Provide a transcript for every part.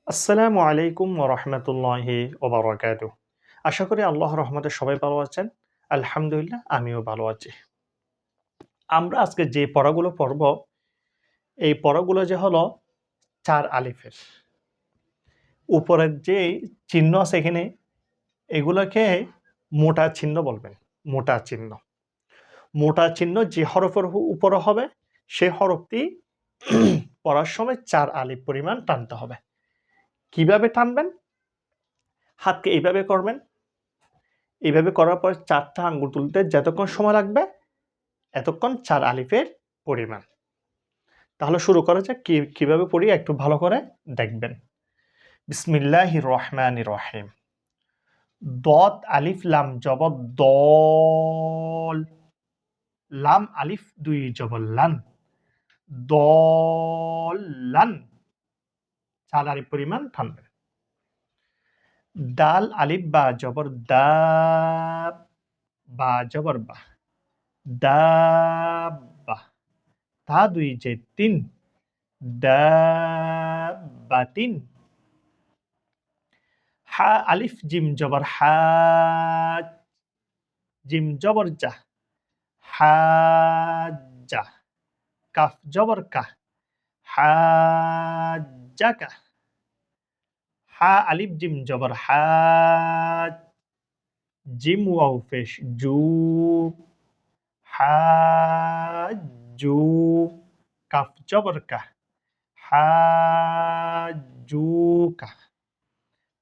আসসালামু আলাইকুম ওয়া রাহমাতুল্লাহি ওয়া বারাকাতুহু। আশা করি আল্লাহর রহমতে সবাই ভালো আছেন। আলহামদুলিল্লাহ আমিও ভালো আছি। আমরা আজকে যে পড়াগুলো পড়ব, এই পড়াগুলো যে হলো ৪ আলিফের। উপরের যে চিহ্ন আছে এখানে, এগুলোকে মোটা চিহ্ন বলবেন। মোটা চিহ্ন। মোটা চিহ্ন যে হরফের উপরে হবে, সেই হরফটি পড়ার সময় ৪ আলিফ পরিমাণ টানতে হবে। কিভাবে টানবেন? হাতকে এইভাবে করবেন। এইভাবে করার পর ৪ টা আঙ্গুল তুলতে যতক্ষণ সময় লাগবে, এতক্ষণ ৪ আলিফের পরিমাণ। তাহলে শুরু করা যাক। কিভাবে পড়ি একটু ভালো করে দেখবেন। বিসমিল্লাহির রহমানির রহিম। দদ আলিফ লাম জবর দল। লাম আলিফ ২ জবর লান। দলান ৪ আলিফ পরিমাণ টানবেন। দাল আলিফ বা জবর দা। বা জবর বা। দাব্বা। তা ২ যে ৩। দাব্বাতিন। হা আলিফ জিম জবর হা। জিম জবর জা। হাজ্জা। কাফ জবর কা। হাজ্জাকা। হা আলিফ জিম জবর হা। জিম ওয়াও পেশ জু। হাজ্জু। কাফ জবর কা। হাজ্জুকা।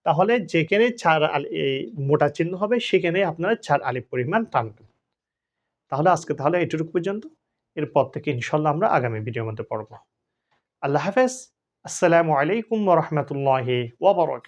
তাহলে যেখানে ৪ এই মোটা চিহ্ন হবে সেখানে আপনারা ৪ আলিফ পরিমাণ টানবেন। তাহলে এটুকু পর্যন্ত। এরপর থেকে ইনশাআল্লাহ আমরা আগামী ভিডিওর মধ্যে পড়ব। আল্লাহ হাফেজ। আসসালামু আলাইকুম ওয়া রাহমাতুল্লাহি ওয়া বারাকাতুহু।